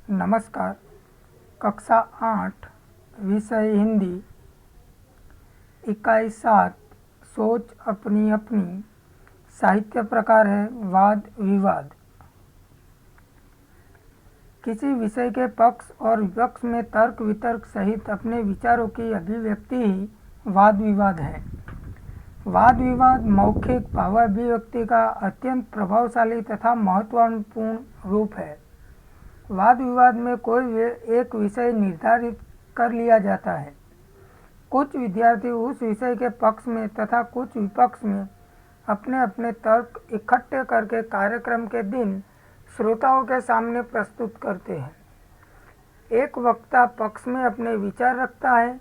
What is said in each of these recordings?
नमस्कार। कक्षा 8 विषय हिंदी, इकाई 7 सोच अपनी अपनी। साहित्य प्रकार है वाद विवाद। किसी विषय के पक्ष और विपक्ष में तर्क वितर्क सहित अपने विचारों की अभिव्यक्ति ही वाद विवाद है। वाद विवाद मौखिक भावाभिव्यक्ति का अत्यंत प्रभावशाली तथा महत्वपूर्ण रूप है। वाद विवाद में कोई एक विषय निर्धारित कर लिया जाता है। कुछ विद्यार्थी उस विषय के पक्ष में तथा कुछ विपक्ष में अपने अपने तर्क इकट्ठे करके कार्यक्रम के दिन श्रोताओं के सामने प्रस्तुत करते हैं। एक वक्ता पक्ष में अपने विचार रखता है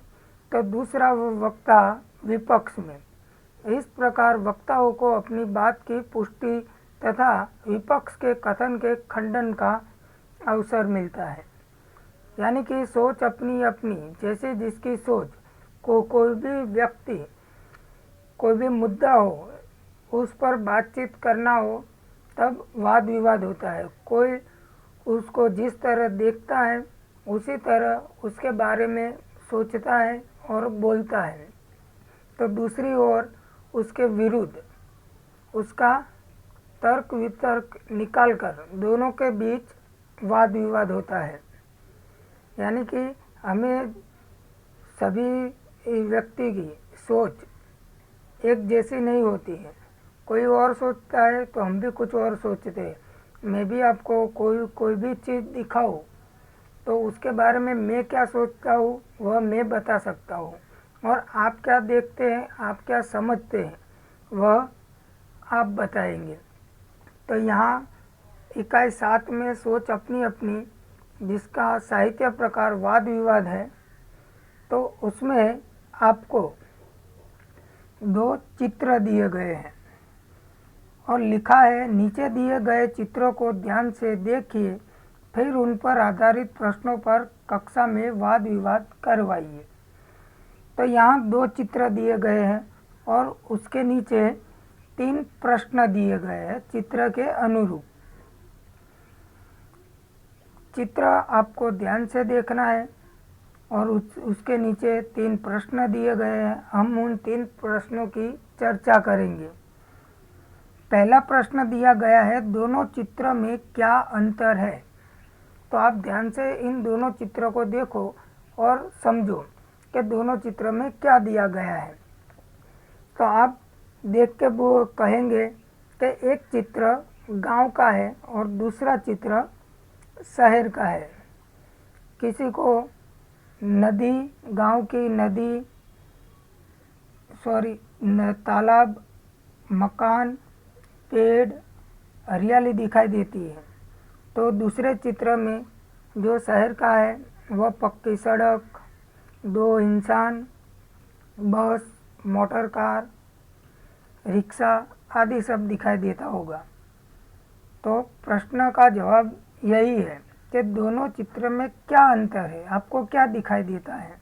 तो दूसरा वक्ता विपक्ष में। इस प्रकार वक्ताओं को अपनी बात की पुष्टि तथा विपक्ष के कथन के खंडन का अवसर मिलता है। यानी कि सोच अपनी अपनी, जैसे जिसकी सोच को कोई भी व्यक्ति, कोई भी मुद्दा हो, उस पर बातचीत करना हो तब वाद विवाद होता है। कोई उसको जिस तरह देखता है उसी तरह उसके बारे में सोचता है और बोलता है, तो दूसरी ओर उसके विरुद्ध उसका तर्क वितर्क निकालकर दोनों के बीच वाद विवाद होता है। यानी कि हमें सभी व्यक्ति की सोच एक जैसी नहीं होती है। कोई और सोचता है तो हम भी कुछ और सोचते हैं। मैं भी आपको कोई भी चीज़ दिखाऊं तो उसके बारे में मैं क्या सोचता हूँ वह मैं बता सकता हूँ, और आप क्या देखते हैं, आप क्या समझते हैं वह आप बताएंगे। तो यहाँ इकाई 7 में सोच अपनी अपनी, जिसका साहित्य प्रकार वाद विवाद है, तो उसमें आपको 2 चित्र दिए गए हैं और लिखा है, नीचे दिए गए चित्रों को ध्यान से देखिए, फिर उन पर आधारित प्रश्नों पर कक्षा में वाद विवाद करवाइए। तो यहाँ 2 चित्र दिए गए हैं और उसके नीचे 3 प्रश्न दिए गए हैं चित्र के अनुरूप। चित्र आपको ध्यान से देखना है और उसके नीचे 3 प्रश्न दिए गए हैं। हम उन 3 प्रश्नों की चर्चा करेंगे। पहला प्रश्न दिया गया है, दोनों चित्र में क्या अंतर है। तो आप ध्यान से इन दोनों चित्रों को देखो और समझो कि दोनों चित्र में क्या दिया गया है। तो आप देख के वो कहेंगे कि एक चित्र गांव का है और दूसरा चित्र शहर का है। किसी को नदी, गांव की नदी, तालाब, मकान, पेड़, हरियाली दिखाई देती है, तो दूसरे चित्र में जो शहर का है वह पक्की सड़क, 2 इंसान, बस, मोटर कार, रिक्शा आदि सब दिखाई देता होगा। तो प्रश्न का जवाब यही है कि दोनों चित्र में क्या अंतर है, आपको क्या दिखाई देता है।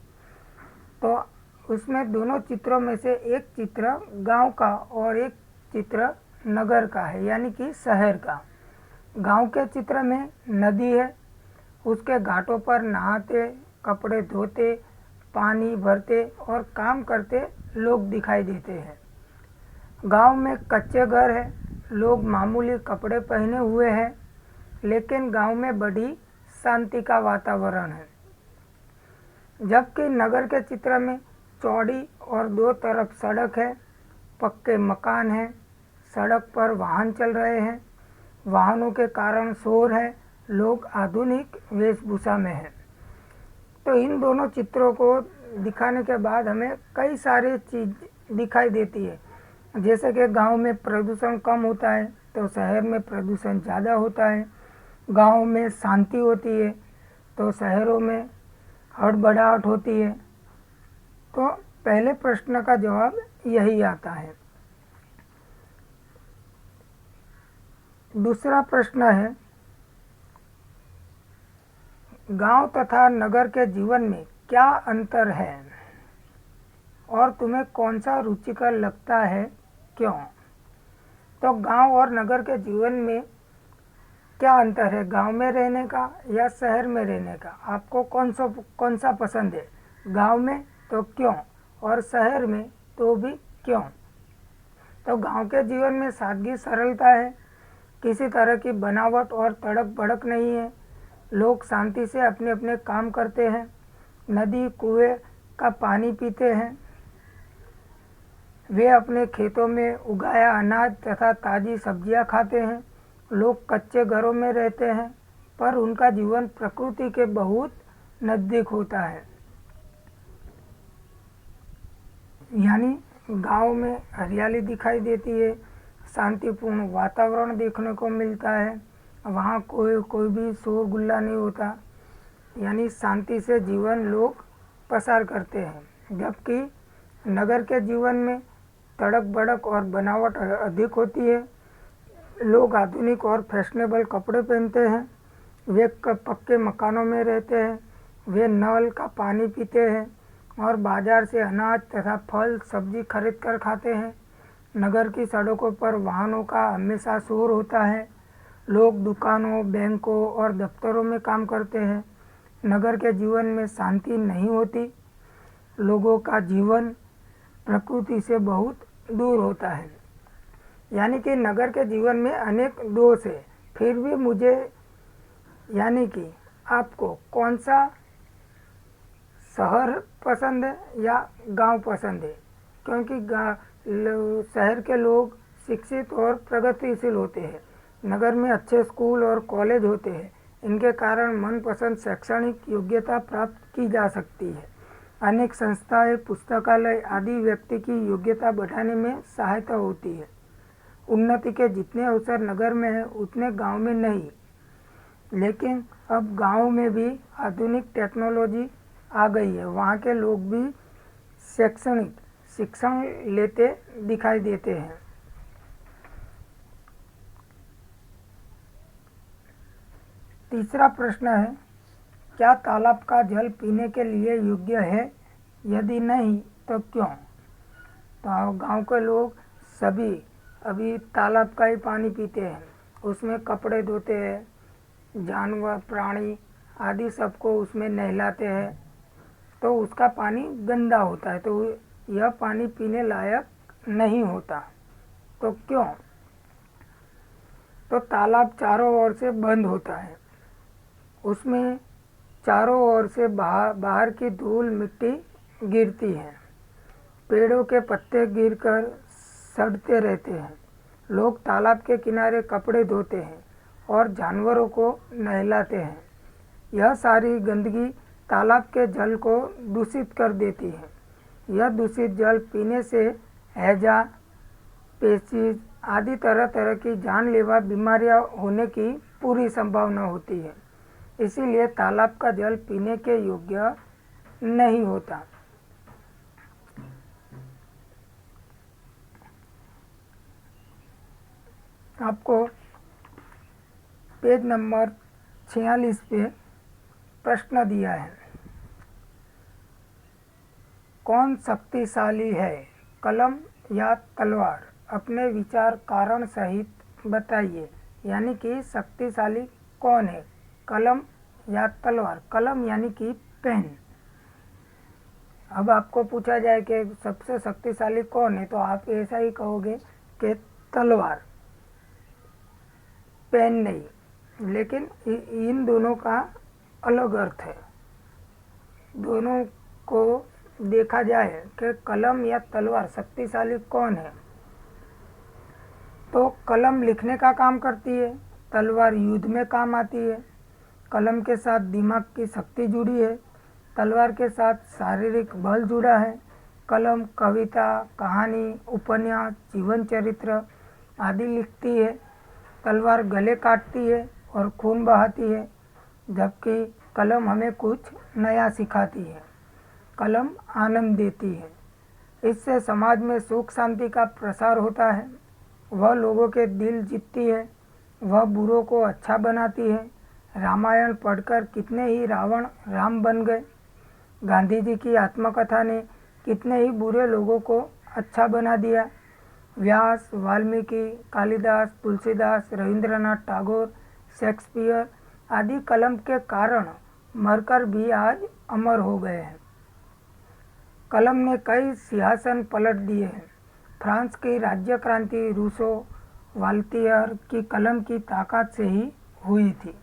तो उसमें दोनों चित्रों में से एक चित्र गांव का और एक चित्र नगर का है, यानी कि शहर का। गांव के चित्र में नदी है, उसके घाटों पर नहाते, कपड़े धोते, पानी भरते और काम करते लोग दिखाई देते हैं। गांव में कच्चे घर है, लोग मामूली कपड़े पहने हुए हैं, लेकिन गांव में बड़ी शांति का वातावरण है। जबकि नगर के चित्र में चौड़ी और 2 तरफ सड़क है, पक्के मकान हैं, सड़क पर वाहन चल रहे हैं, वाहनों के कारण शोर है, लोग आधुनिक वेशभूषा में हैं। तो इन दोनों चित्रों को दिखाने के बाद हमें कई सारी चीज़ दिखाई देती है। जैसे कि गांव में प्रदूषण कम होता है तो शहर में प्रदूषण ज़्यादा होता है। गांव में शांति होती है तो शहरों में हड़बड़ाहट होती है। तो पहले प्रश्न का जवाब यही आता है। दूसरा प्रश्न है, गांव तथा नगर के जीवन में क्या अंतर है और तुम्हें कौन सा रुचिकर लगता है, क्यों। तो गांव और नगर के जीवन में क्या अंतर है गांव में रहने का या शहर में रहने का? आपको कौन सा पसंद है? गांव में तो क्यों, और शहर में तो भी क्यों? तो गांव के जीवन में सादगी सरलता है, किसी तरह की बनावट और तड़क भड़क नहीं है। लोग शांति से अपने अपने काम करते हैं, नदी कुएं का पानी पीते हैं, वे अपने खेतों में उगाया अनाज तथा ताज़ी सब्जियां खाते हैं। लोग कच्चे घरों में रहते हैं, पर उनका जीवन प्रकृति के बहुत नज़दीक होता है। यानी गांव में हरियाली दिखाई देती है, शांतिपूर्ण वातावरण देखने को मिलता है, वहाँ कोई भी शोर गुल्ला नहीं होता, यानी शांति से जीवन लोग पसार करते हैं। जबकि नगर के जीवन में तड़क भड़क और बनावट अधिक होती है। लोग आधुनिक और फैशनेबल कपड़े पहनते हैं, वे पक्के मकानों में रहते हैं, वे नल का पानी पीते हैं और बाजार से अनाज तथा फल सब्जी खरीद कर खाते हैं। नगर की सड़कों पर वाहनों का हमेशा शोर होता है। लोग दुकानों, बैंकों और दफ्तरों में काम करते हैं। नगर के जीवन में शांति नहीं होती। लोगों का जीवन प्रकृति से बहुत दूर होता है। यानी कि नगर के जीवन में अनेक दोष है। फिर भी मुझे, यानी कि आपको कौन सा शहर पसंद है या गांव पसंद है? क्योंकि शहर के लोग शिक्षित और प्रगतिशील होते हैं, नगर में अच्छे स्कूल और कॉलेज होते हैं, इनके कारण मनपसंद शैक्षणिक योग्यता प्राप्त की जा सकती है। अनेक संस्थाएं, पुस्तकालय आदि व्यक्ति की योग्यता बढ़ाने में सहायता होती है। उन्नति के जितने अवसर नगर में हैं उतने गांव में नहीं, लेकिन अब गांव में भी आधुनिक टेक्नोलॉजी आ गई है, वहाँ के लोग भी शैक्षणिक शिक्षण लेते दिखाई देते हैं। तीसरा प्रश्न है, क्या तालाब का जल पीने के लिए योग्य है? यदि नहीं तो क्यों? तो गांव के लोग सभी अभी तालाब का ही पानी पीते हैं, उसमें कपड़े धोते हैं, जानवर प्राणी आदि सबको उसमें नहलाते हैं, तो उसका पानी गंदा होता है, तो यह पानी पीने लायक नहीं होता। तो क्यों? तो तालाब चारों ओर से बंद होता है, उसमें चारों ओर से बाहर की धूल मिट्टी गिरती है, पेड़ों के पत्ते गिरकर सड़ते रहते हैं। लोग तालाब के किनारे कपड़े धोते हैं और जानवरों को नहलाते हैं। यह सारी गंदगी तालाब के जल को दूषित कर देती है। यह दूषित जल पीने से हैजा, पेचिश आदि तरह तरह की जानलेवा बीमारियां होने की पूरी संभावना होती है। इसीलिए तालाब का जल पीने के योग्य नहीं होता। आपको पेज नंबर 46 पे प्रश्न दिया है, कौन शक्तिशाली है, कलम या तलवार? अपने विचार कारण सहित बताइए। यानी कि शक्तिशाली कौन है, कलम या तलवार? कलम यानी कि पेन। अब आपको पूछा जाए कि सबसे शक्तिशाली कौन है, तो आप ऐसा ही कहोगे कि तलवार, पेन नहीं। लेकिन इन दोनों का अलग अर्थ है। दोनों को देखा जाए कि कलम या तलवार शक्तिशाली कौन है, तो कलम लिखने का काम करती है, तलवार युद्ध में काम आती है। कलम के साथ दिमाग की शक्ति जुड़ी है, तलवार के साथ शारीरिक बल जुड़ा है। कलम कविता, कहानी, उपन्यास, जीवन चरित्र आदि लिखती है, तलवार गले काटती है और खून बहाती है, जबकि कलम हमें कुछ नया सिखाती है। कलम आनंद देती है, इससे समाज में सुख शांति का प्रसार होता है। वह लोगों के दिल जीतती है, वह बुरों को अच्छा बनाती है। रामायण पढ़कर कितने ही रावण राम बन गए। गांधी जी की आत्मकथा ने कितने ही बुरे लोगों को अच्छा बना दिया। व्यास, वाल्मीकि, कालिदास, तुलसीदास, रविंद्रनाथ टैगोर शेक्सपियर आदि कलम के कारण मरकर भी आज अमर हो गए हैं। कलम ने कई सिंहासन पलट दिए हैं। फ्रांस की राज्य क्रांति रूसो वाल्टियर की कलम की ताकत से ही हुई थी।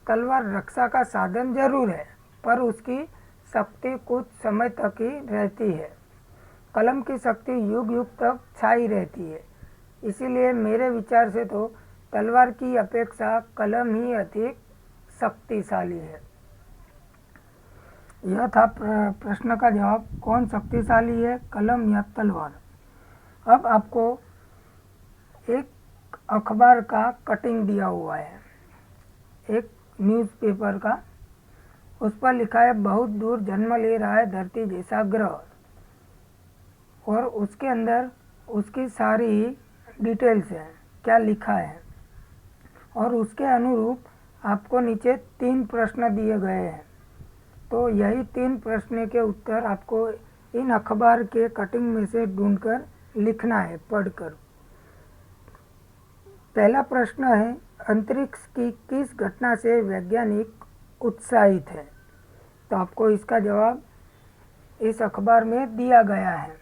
तलवार रक्षा का साधन जरूर है, पर उसकी शक्ति कुछ समय तक ही रहती है। कलम की शक्ति युग युग तक छाई रहती है। इसीलिए मेरे विचार से तो तलवार की अपेक्षा कलम ही अधिक शक्तिशाली है। यह था प्रश्न का जवाब। कौन शक्तिशाली है, कलम या तलवार? अब आपको एक अखबार का कटिंग दिया हुआ है, एक न्यूज़पेपर का। उस पर लिखा है बहुत दूर जन्म ले रहा है धरती जैसा ग्रह, और उसके अंदर उसकी सारी डिटेल्स हैं, क्या लिखा है, और उसके अनुरूप आपको नीचे 3 प्रश्न दिए गए हैं। तो यही 3 प्रश्न के उत्तर आपको इन अखबार के कटिंग में से ढूंढकर लिखना है पढ़कर। पहला प्रश्न है, अंतरिक्ष की किस घटना से वैज्ञानिक उत्साहित है? तो आपको इसका जवाब इस अखबार में दिया गया है।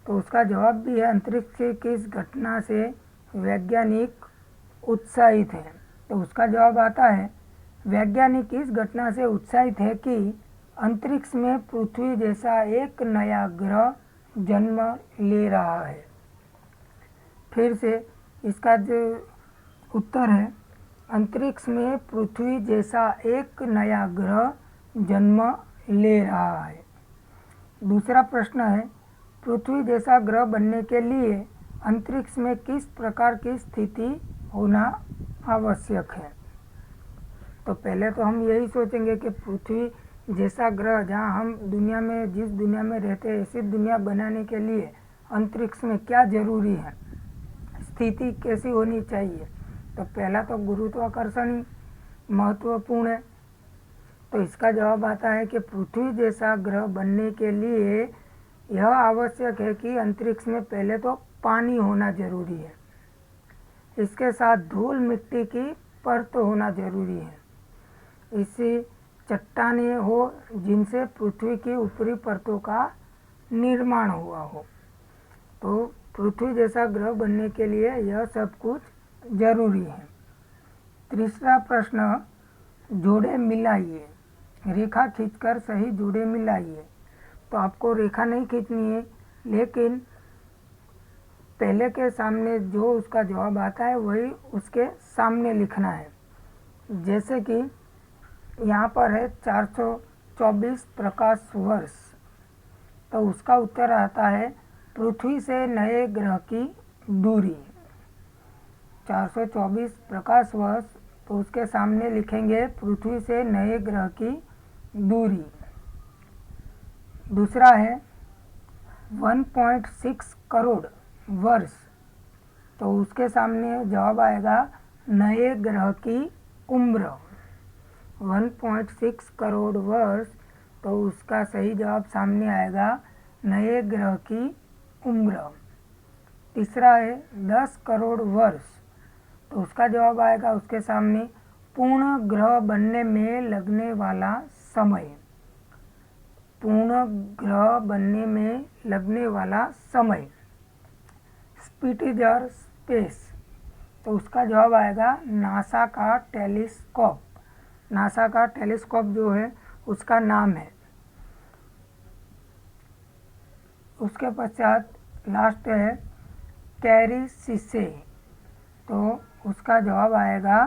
तो उसका जवाब भी है, अंतरिक्ष की किस घटना से वैज्ञानिक उत्साहित है। तो उसका जवाब आता है, वैज्ञानिक इस घटना से उत्साहित है कि अंतरिक्ष में पृथ्वी जैसा एक नया ग्रह जन्म ले रहा है। फिर से इसका जो उत्तर है, अंतरिक्ष में पृथ्वी जैसा एक नया ग्रह जन्म ले रहा है। दूसरा प्रश्न है, पृथ्वी जैसा ग्रह बनने के लिए अंतरिक्ष में किस प्रकार की स्थिति होना आवश्यक है? तो पहले तो हम यही सोचेंगे कि पृथ्वी जैसा ग्रह, जहाँ हम दुनिया में जिस दुनिया में रहते हैं ऐसी दुनिया बनाने के लिए अंतरिक्ष में क्या जरूरी है, स्थिति कैसी होनी चाहिए? तो पहला तो गुरुत्वाकर्षण ही महत्वपूर्ण है। तो इसका जवाब आता है कि पृथ्वी जैसा ग्रह बनने के लिए यह आवश्यक है कि अंतरिक्ष में पहले तो पानी होना जरूरी है, इसके साथ धूल मिट्टी की परत होना जरूरी है, इससे चट्टानें हो जिनसे पृथ्वी की ऊपरी परतों का निर्माण हुआ हो। तो पृथ्वी जैसा ग्रह बनने के लिए यह सब कुछ जरूरी है। तीसरा प्रश्न, जोड़े मिलाइए, रेखा खींचकर सही जोड़े मिलाइए। तो आपको रेखा नहीं खींचनी है, लेकिन पहले के सामने जो उसका जवाब आता है वही उसके सामने लिखना है। जैसे कि यहाँ पर है 424 प्रकाश वर्ष, तो उसका उत्तर आता है पृथ्वी से नए ग्रह की दूरी 424 प्रकाश वर्ष। तो उसके सामने लिखेंगे पृथ्वी से नए ग्रह की दूरी। दूसरा है 1.6 करोड़ वर्ष, तो उसके सामने जवाब आएगा नए ग्रह की उम्र 1.6 करोड़ वर्ष। तो उसका सही जवाब सामने आएगा नए ग्रह की उम्र। तीसरा है 10 करोड़ वर्ष, तो उसका जवाब आएगा उसके सामने पूर्ण ग्रह बनने में लगने वाला समय, पूर्ण ग्रह बनने में लगने वाला समय, स्पिटिजर स्पेस। तो उसका जवाब आएगा नासा का टेलीस्कोप, नासा का टेलीस्कोप जो है उसका नाम है। उसके पश्चात लास्ट है कैरीसिसे, तो उसका जवाब आएगा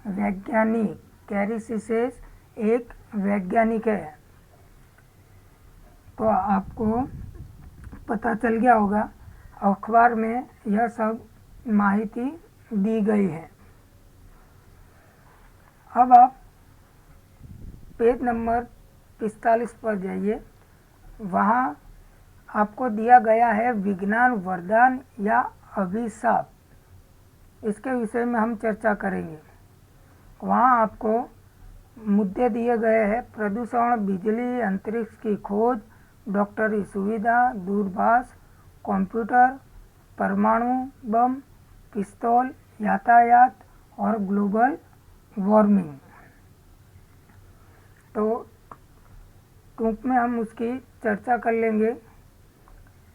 वैज्ञानिक, कैरीसिसेस एक वैज्ञानिक है। तो आपको पता चल गया होगा, अखबार में यह सब माहिती दी गई है। अब आप पेज नंबर 45 पर जाइए, वहाँ आपको दिया गया है विज्ञान वरदान या अभिशाप, इसके विषय में हम चर्चा करेंगे। वहाँ आपको मुद्दे दिए गए हैं, प्रदूषण, बिजली, अंतरिक्ष की खोज, डॉक्टरी सुविधा, दूरभाष, कंप्यूटर, परमाणु बम, पिस्तौल, यातायात और ग्लोबल वार्मिंग। तो टूंक में हम उसकी चर्चा कर लेंगे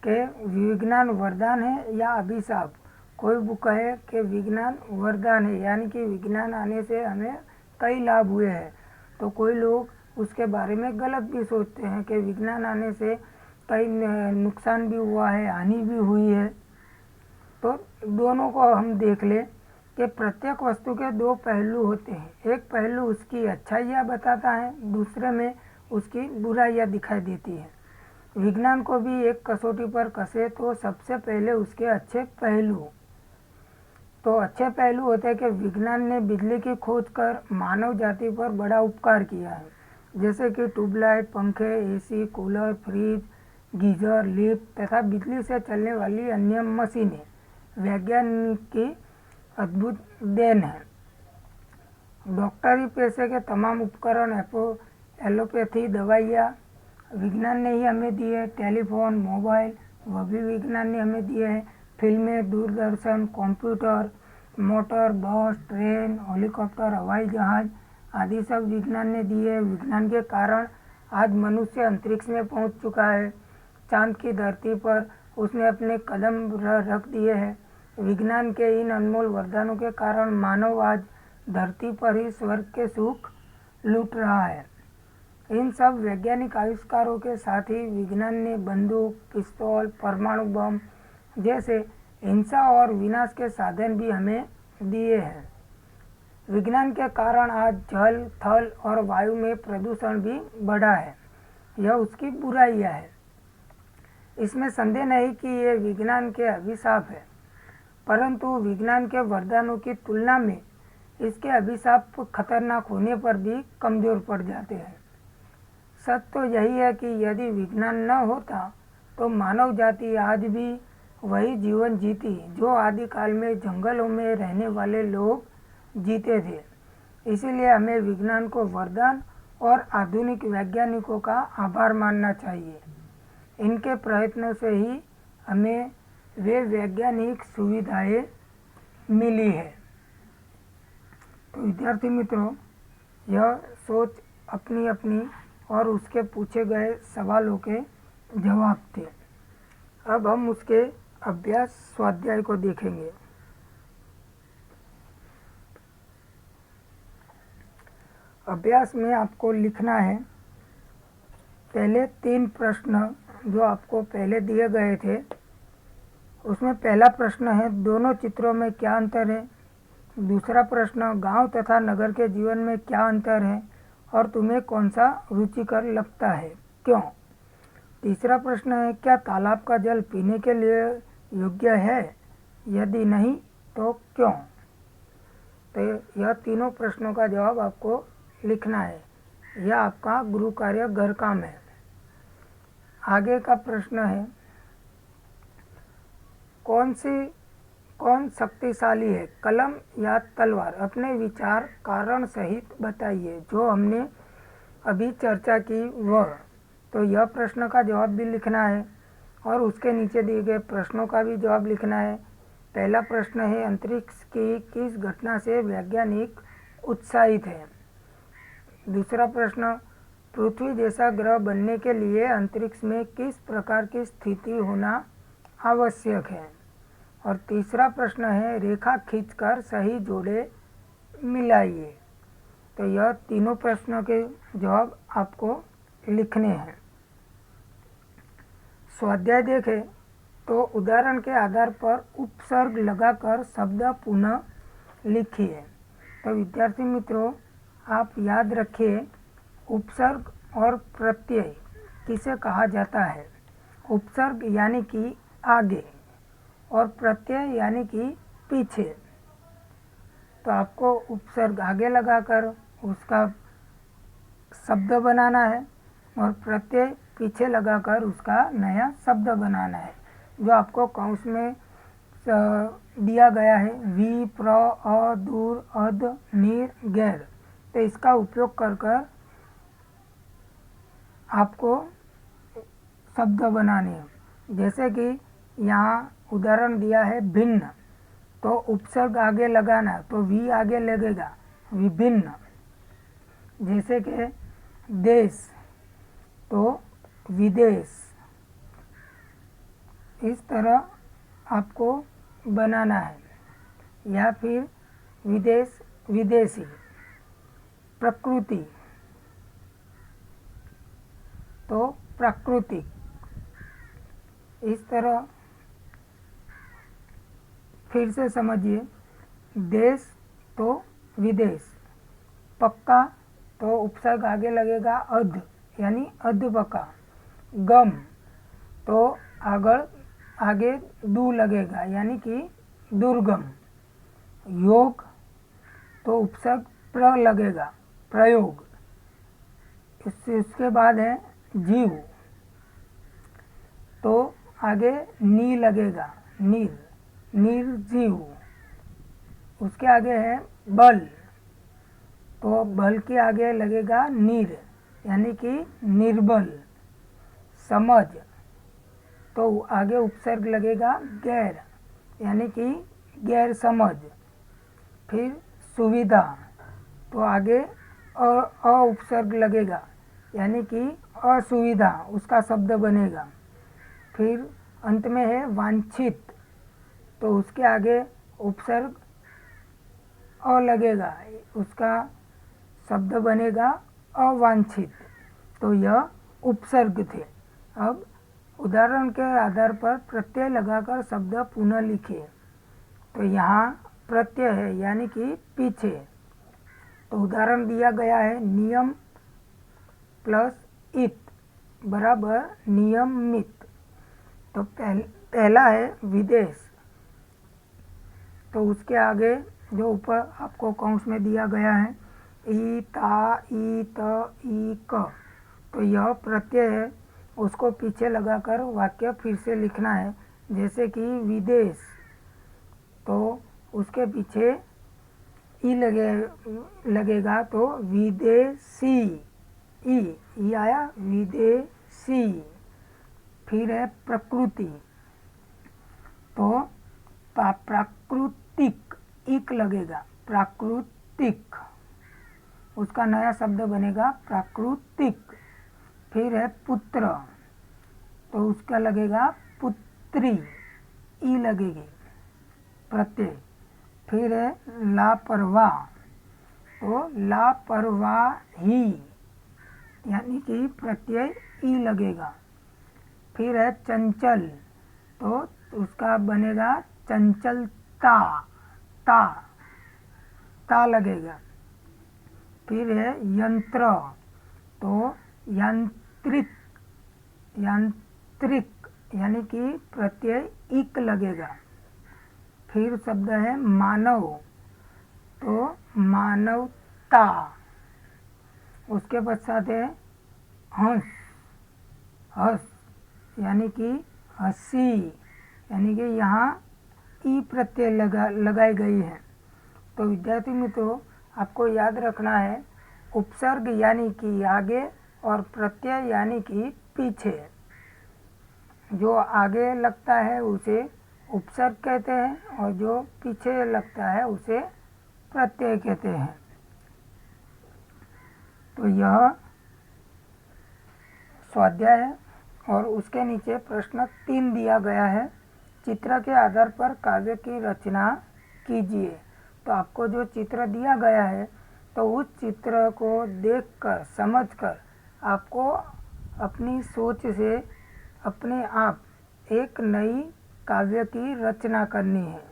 कि विज्ञान वरदान है या अभिशाप। कोई बुक है कि विज्ञान वरदान है, यानी कि विज्ञान आने से हमें कई लाभ हुए हैं, तो कोई लोग उसके बारे में गलत भी सोचते हैं कि विज्ञान आने से कई नुकसान भी हुआ है, हानि भी हुई है। तो दोनों को हम देख ले कि प्रत्येक वस्तु के दो पहलू होते हैं। एक पहलू उसकी अच्छाइयाँ बताता है, दूसरे में उसकी बुराइयाँ दिखाई देती है। विज्ञान को भी एक कसौटी पर कसे तो सबसे पहले उसके अच्छे पहलू, तो अच्छे पहलू होते हैं कि विज्ञान ने बिजली की खोज कर मानव जाति पर बड़ा उपकार किया है, जैसे कि ट्यूबलाइट, पंखे, AC, cooler, fridge, geyser, lift तथा बिजली से चलने वाली अन्य मशीनें वैज्ञानिक की अद्भुत देन है। डॉक्टरी पेशे के तमाम उपकरण, एलोपैथी दवाइयाँ विज्ञान ने ही हमें दी है। टेलीफोन, मोबाइल वह भी विज्ञान ने हमें दिए हैं। फिल्में, दूरदर्शन, कंप्यूटर, मोटर, बस, ट्रेन, हेलीकॉप्टर, हवाई जहाज आदि सब विज्ञान ने दिए हैं। विज्ञान के कारण आज मनुष्य अंतरिक्ष में पहुंच चुका है। चांद की धरती पर उसने अपने कदम रख दिए हैं। विज्ञान के इन अनमोल वरदानों के कारण मानव आज धरती पर ही स्वर्ग के सुख लूट रहा है। इन सब वैज्ञानिक आविष्कारों के साथ ही विज्ञान ने बंदूक, पिस्तौल, परमाणु बम जैसे हिंसा और विनाश के साधन भी हमें दिए हैं। विज्ञान के कारण आज जल, थल और वायु में प्रदूषण भी बढ़ा है। यह उसकी बुराइयां है। इसमें संदेह नहीं कि ये विज्ञान के अभिशाप है, परंतु विज्ञान के वरदानों की तुलना में इसके अभिशाप खतरनाक होने पर भी कमजोर पड़ जाते हैं। सच तो यही है कि यदि विज्ञान न होता तो मानव जाति आज भी वही जीवन जीती जो आदिकाल में जंगलों में रहने वाले लोग जीते थे। इसीलिए हमें विज्ञान को वरदान और आधुनिक वैज्ञानिकों का आभार मानना चाहिए। इनके प्रयत्नों से ही हमें वे वैज्ञानिक सुविधाएं मिली है। तो विद्यार्थी मित्रों, यह सोच अपनी अपनी और उसके पूछे गए सवालों के जवाब थे। अब हम उसके अभ्यास स्वाध्याय को देखेंगे। अभ्यास में आपको लिखना है पहले 3 प्रश्न जो आपको पहले दिए गए थे। उसमें पहला प्रश्न है, दोनों चित्रों में क्या अंतर है। दूसरा प्रश्न, गांव तथा नगर के जीवन में क्या अंतर है और तुम्हें कौन सा रुचिकर लगता है, क्यों। तीसरा प्रश्न है, क्या तालाब का जल पीने के लिए योग्य है, यदि नहीं तो क्यों। तो यह तीनों प्रश्नों का जवाब आपको लिखना है। यह आपका गृह कार्य, घर काम है। आगे का प्रश्न है, कौन शक्तिशाली है, कलम या तलवार। अपने विचार कारण सहित बताइए। जो हमने अभी चर्चा की वह। तो यह प्रश्न का जवाब भी लिखना है और उसके नीचे दिए गए प्रश्नों का भी जवाब लिखना है। पहला प्रश्न है, अंतरिक्ष की किस घटना से वैज्ञानिक उत्साहित है। दूसरा प्रश्न, पृथ्वी जैसा ग्रह बनने के लिए अंतरिक्ष में किस प्रकार की स्थिति होना आवश्यक है। और तीसरा प्रश्न है, रेखा खींचकर सही जोड़े मिलाइए। तो यह तीनों प्रश्नों के जवाब आपको लिखने हैं। स्वाध्याय देखें तो उदाहरण के आधार पर उपसर्ग लगाकर शब्द पुनः लिखिए। तो विद्यार्थी मित्रों, आप याद रखिए, उपसर्ग और प्रत्यय किसे कहा जाता है। उपसर्ग यानी कि आगे और प्रत्यय यानी कि पीछे। तो आपको उपसर्ग आगे लगाकर उसका शब्द बनाना है और प्रत्यय पीछे लगाकर उसका नया शब्द बनाना है, जो आपको कौंस में दिया गया है। वी, प्र, अ, दूर, अध, नीर, गैर। तो इसका उपयोग कर आपको शब्द बनाने हैं। जैसे कि यहाँ उदाहरण दिया है भिन्न, तो उपसर्ग आगे लगाना, तो वी आगे लगेगा, विभिन्न, जैसे कि देश तो विदेश, इस तरह आपको बनाना है। या फिर विदेश विदेशी, प्रकृति तो प्राकृतिक, इस तरह। फिर से समझिए, देश तो विदेश, पक्का तो उपसर्ग आगे लगेगा अध यानी अधपका, गम तो आगे दू लगेगा यानी कि दुर्गम, योग तो उपसर्ग प्र लगेगा प्रयोग। इसके बाद है जीव तो आगे नी लगेगा निर्जीव। उसके आगे है बल तो बल के आगे लगेगा नीर यानी कि निर्बल। समझ तो आगे उपसर्ग लगेगा गैर यानी कि गैर समझ। फिर सुविधा तो आगे अ उपसर्ग लगेगा यानी कि असुविधा, उसका शब्द बनेगा। फिर अंत में है वांछित तो उसके आगे उपसर्ग अ लगेगा, उसका शब्द बनेगा अवांछित। तो यह उपसर्ग थे। अब उदाहरण के आधार पर प्रत्यय लगाकर शब्द पुनः लिखिए। तो यहाँ प्रत्यय है यानी कि पीछे, तो उदाहरण दिया गया है नियम प्लस इत बराबर नियमित। तो पहला है विदेश तो उसके आगे जो ऊपर आपको कौंस में दिया गया है ई ता ई त ई क, तो यह प्रत्यय है, उसको पीछे लगाकर वाक्य फिर से लिखना है। जैसे कि विदेश तो उसके पीछे ई लगेगा तो विदेशी, ई आया विदेशी। फिर है प्रकृति तो प्राकृतिक, इक लगेगा प्राकृतिक, उसका नया शब्द बनेगा प्राकृतिक। फिर है पुत्र तो उसका लगेगा पुत्री, ई लगेगी प्रत्यय। फिर है लापरवाह तो लापरवाही यानी कि प्रत्यय ई लगेगा। फिर है चंचल तो उसका बनेगा चंचलता, ता लगेगा। फिर है यंत्र तो यांत्रिक यानी कि प्रत्यय इक लगेगा। फिर शब्द है मानव तो मानवता, उसके पश्चात है हंस यानी कि हंसी, यानी कि यहाँ ई प्रत्यय लगाई गई है। तो विद्यार्थी मित्रों आपको याद रखना है उपसर्ग यानी कि आगे और प्रत्यय यानी कि पीछे। जो आगे लगता है उसे उपसर्ग कहते हैं और जो पीछे लगता है उसे प्रत्यय कहते हैं। तो यह स्वाध्याय है और उसके नीचे प्रश्न 3 दिया गया है। चित्र के आधार पर काव्य की रचना कीजिए। तो आपको जो चित्र दिया गया है तो उस चित्र को देखकर समझकर आपको अपनी सोच से अपने आप एक नई काव्य की रचना करनी है।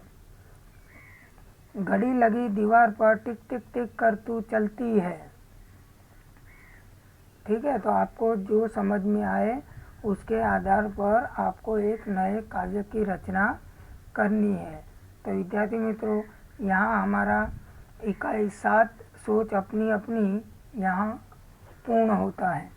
घड़ी लगी दीवार पर टिक टिक टिक कर तू चलती है। ठीक है, तो आपको जो समझ में आए उसके आधार पर आपको एक नए काव्य की रचना करनी है। तो विद्यार्थी मित्रों यहाँ हमारा इकाई 7 सोच अपनी अपनी यहाँ पूर्ण होता है।